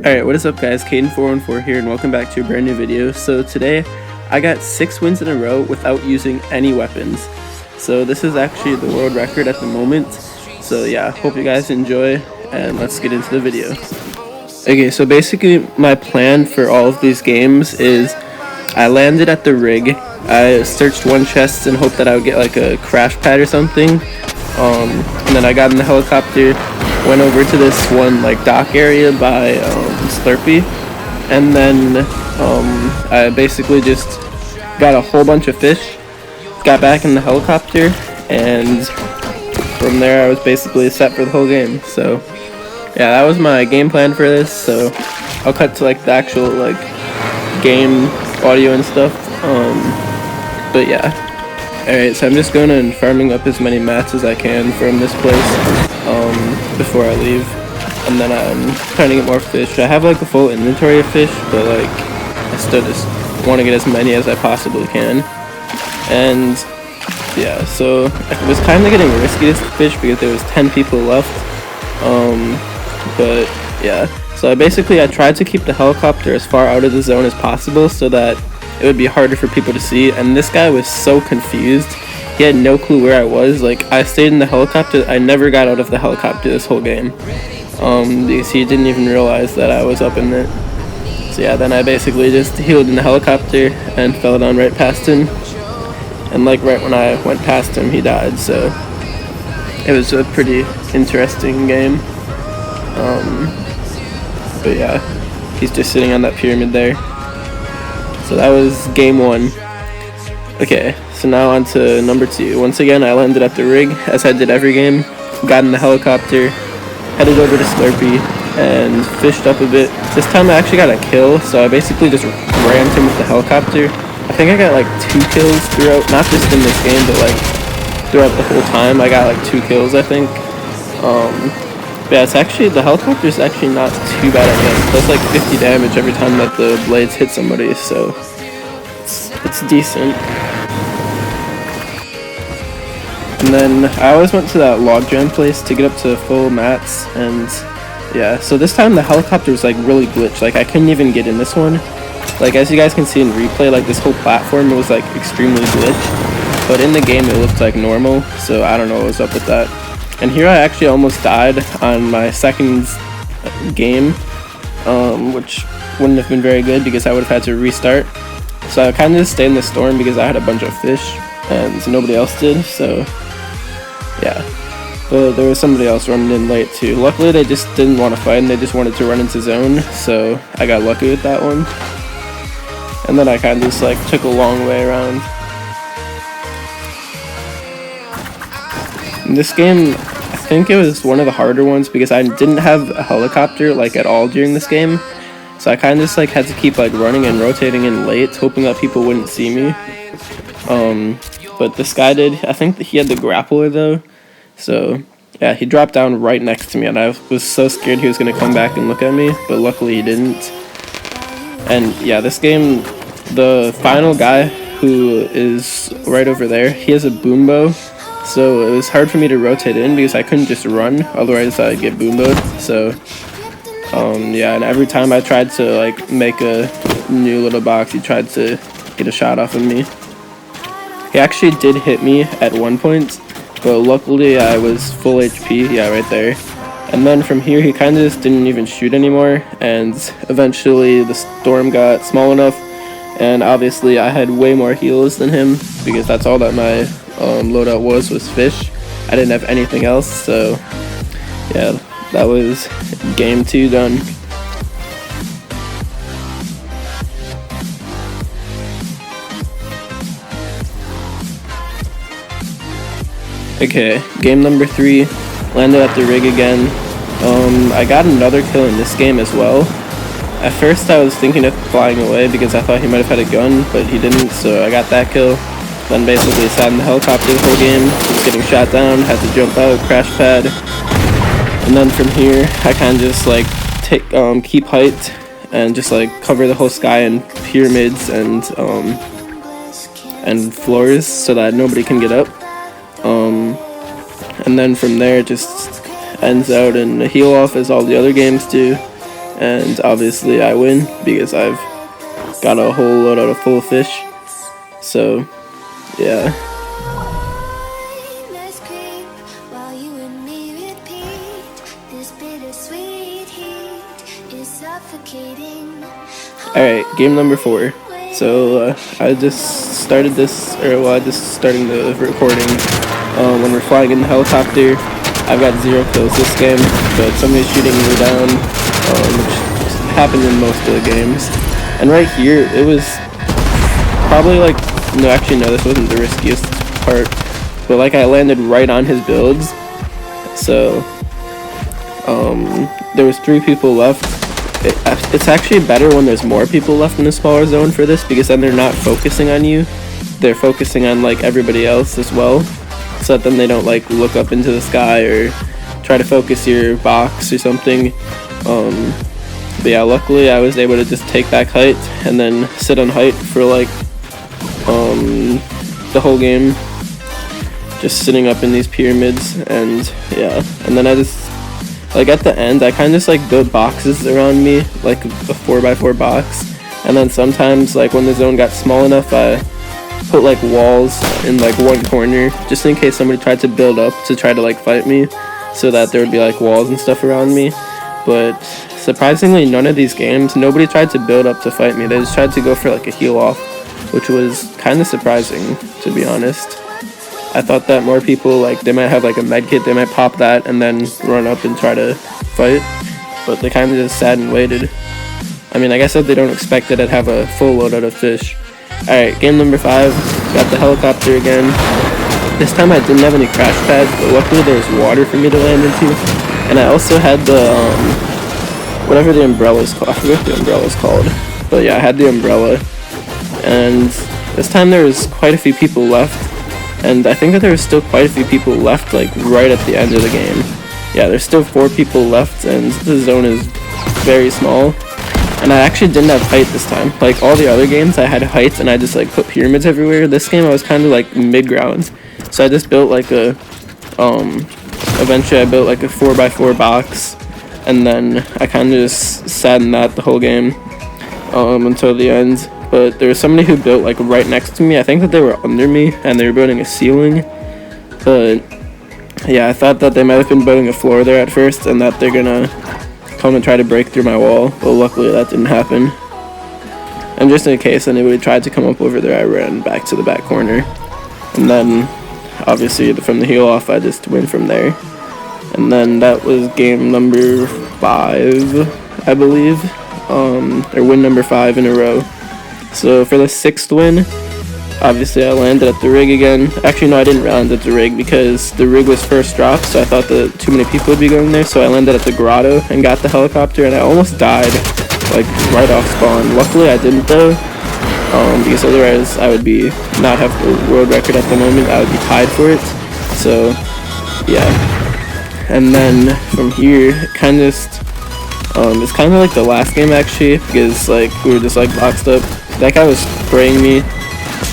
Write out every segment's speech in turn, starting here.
Alright, what is up guys, Caden414 here and welcome back to a brand new video. So today, I got 6 wins in a row without using any weapons. So this is actually the world record at the moment. So yeah, hope you guys enjoy and let's get into the video. Okay, so basically my plan for all of these games is I landed at the rig. I searched one chest and hoped that I would get like a crash pad or something. And then I got in the helicopter, went over to this one like dock area by Slurpee, and then I basically just got a whole bunch of fish, got back in the helicopter, and from there I was basically set for the whole game. So yeah, that was my game plan for this. So I'll cut to like the actual like game audio and stuff. But yeah. Alright, so I'm just going and farming up as many mats as I can from this place before I leave, and then I'm trying to get more fish. I have like a full inventory of fish, but like I still just want to get as many as I possibly can. And yeah, so it was kind of getting risky to fish because there was 10 people left, but yeah, so I tried to keep the helicopter as far out of the zone as possible so that it would be harder for people to see. And this guy was so confused, he had no clue where I was. Like, I stayed in the helicopter, I never got out of the helicopter this whole game, because he didn't even realize that I was up in it. So yeah, then I basically just healed in the helicopter and fell down right past him, and like right when I went past him he died. So it was a pretty interesting game. But yeah, he's just sitting on that pyramid there. So that was game 1. Okay, so now on to number 2. Once again, I landed at the rig, as I did every game, got in the helicopter, headed over to Slurpee, and fished up a bit. This time I actually got a kill, so I basically just rammed him with the helicopter. I think I got like 2 kills throughout, not just in this game, but like throughout the whole time. I got like 2 kills, I think. Yeah, it's actually, the helicopter is actually not too bad at this. It does like 50 damage every time that the blades hit somebody, so it's decent. And then I always went to that log jam place to get up to full mats, and yeah, so this time the helicopter was like really glitched. Like I couldn't even get in this one. Like as you guys can see in replay, like this whole platform was like extremely glitched, but in the game it looked like normal, so I don't know what was up with that. And here I actually almost died on my second game, which wouldn't have been very good because I would have had to restart. So I kind of just stayed in the storm because I had a bunch of fish and nobody else did, so yeah. But there was somebody else running in late too. Luckily they just didn't want to fight and they just wanted to run into zone, so I got lucky with that one. And then I kind of just like took a long way around. In this game, I think it was one of the harder ones because I didn't have a helicopter like at all during this game, so I kind of just like had to keep like running and rotating in late, hoping that people wouldn't see me. But this guy did. I think that he had the grappler though, so yeah, he dropped down right next to me, and I was so scared he was gonna come back and look at me, but luckily he didn't. And yeah, this game, the final guy who is right over there, he has a boom bow. So it was hard for me to rotate in because I couldn't just run, otherwise I'd get boomboed. So yeah, and every time I tried to like make a new little box, he tried to get a shot off of me. He actually did hit me at one point, but luckily I was full HP, yeah, right there. And then from here he kind of just didn't even shoot anymore, and eventually the storm got small enough, and obviously I had way more heals than him because that's all that my loadout was fish. I didn't have anything else, so yeah, that was game 2 done. Okay, game number 3, landed at the rig again. I got another kill in this game as well. At first I was thinking of flying away because I thought he might have had a gun, but he didn't, so I got that kill. Then basically sat in the helicopter the whole game, was getting shot down, had to jump out, crash pad. And then from here, I kind of just like keep height and just like cover the whole sky in pyramids and floors so that nobody can get up. And then from there it just ends out in a heal off as all the other games do. and obviously I win because I've got a whole load of full fish. So yeah. Alright, game number 4. So I just started this, I just starting the recording when we're flying in the helicopter. I've got 0 kills this game, but somebody's shooting me down, which happens in most of the games. And right here, it was probably like, no, actually no, this wasn't the riskiest part, but like I landed right on his builds. So there was 3 people left. It's actually better when there's more people left in a smaller zone for this, because then they're not focusing on you, they're focusing on like everybody else as well, so that then they don't like look up into the sky or try to focus your box or something. But yeah, luckily I was able to just take back height and then sit on height for like the whole game, just sitting up in these pyramids. And yeah, and then I just like at the end I kind of just like built boxes around me, like a 4x4 box, and then sometimes like when the zone got small enough I put like walls in like one corner just in case somebody tried to build up to try to like fight me, so that there would be like walls and stuff around me. But surprisingly, none of these games, nobody tried to build up to fight me, they just tried to go for like a heal off, which was kind of surprising, to be honest. I thought that more people, like, they might have like a med kit, they might pop that and then run up and try to fight, but they kind of just sat and waited. I mean, I guess if they don't expect that I'd have a full loadout of fish. Alright, game number 5, got the helicopter again. This time I didn't have any crash pads, but luckily there was water for me to land into, and I also had the, whatever the umbrella is called, I forget what the umbrella is called, but yeah, I had the umbrella, and this time there was quite a few people left. And I think that there was still quite a few people left, like, right at the end of the game. Yeah, there's still 4 people left, and the zone is very small. And I actually didn't have height this time. Like, all the other games, I had height, and I just, like, put pyramids everywhere. This game, I was kind of, like, mid-ground. So I just built, like, eventually I built, like, a 4x4 box. And then I kind of just sat in that the whole game until the end. But there was somebody who built like right next to me. I think that they were under me and they were building a ceiling. But yeah, I thought that they might have been building a floor there at first and that they're gonna come and try to break through my wall. But luckily that didn't happen. And just in case anybody tried to come up over there, I ran back to the back corner. And then obviously from the heal off, I just went from there. And then that was game number 5, I believe. Or win number 5 in a row. So for the 6th win, obviously I landed at the rig again. Actually no, I didn't land at the rig because the rig was first dropped, so I thought that too many people would be going there, so I landed at the grotto and got the helicopter, and I almost died like right off spawn. Luckily I didn't though, because otherwise I would be not have the world record at the moment. I would be tied for it. So yeah, and then from here kind of just it's kind of like the last game actually, because like we were just like boxed up. That guy was spraying me,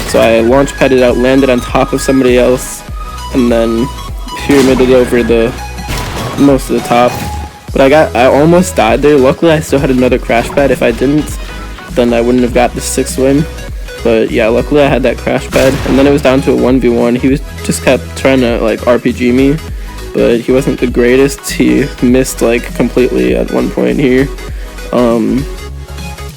so I launch padded out, landed on top of somebody else, and then pyramided over the most of the top. But I almost died there. Luckily I still had another crash pad. If I didn't, then I wouldn't have got the 6th win. But yeah, luckily I had that crash pad, and then it was down to a 1v1. He was just kept trying to like RPG me, but he wasn't the greatest. He missed like completely at one point here.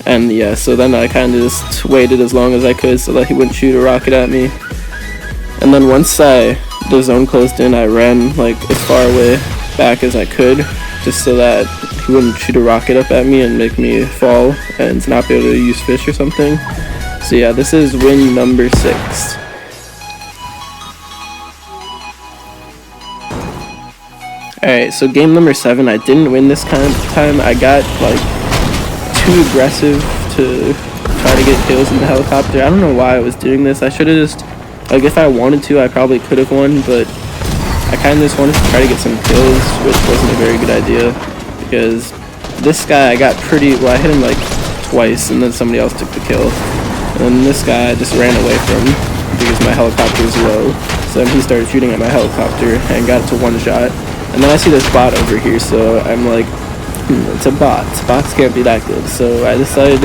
And yeah, so then I kind of just waited as long as I could so that he wouldn't shoot a rocket at me. And then once the zone closed in, I ran like as far away back as I could, just so that he wouldn't shoot a rocket up at me and make me fall and not be able to use fish or something. So yeah, this is win number 6. Alright, so game number 7, I didn't win this kind of time. I got like too aggressive to try to get kills in the helicopter. I don't know why I was doing this. I should have just, like, if I wanted to, I probably could have won, but I kind of just wanted to try to get some kills, which wasn't a very good idea, because this guy I got pretty, well, I hit him like twice, and then somebody else took the kill. And this guy I just ran away from because my helicopter is low, so then he started shooting at my helicopter and got it to 1 shot. And then I see this bot over here, so I'm like it's a bot. Bots can't be that good. So I decided,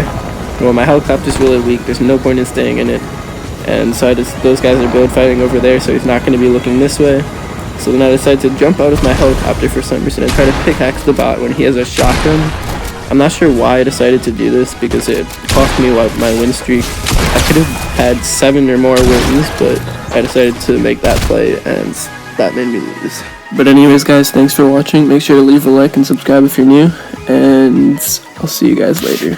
well, my helicopter's really weak. There's no point in staying in it. And so those guys are build fighting over there, so he's not going to be looking this way. So then I decided to jump out of my helicopter for some reason and try to pickaxe the bot when he has a shotgun. I'm not sure why I decided to do this, because it cost me my win streak. I could have had 7 or more wins, but I decided to make that play, and that made me lose. But anyways, guys, thanks for watching. Make sure to leave a like and subscribe if you're new, and I'll see you guys later.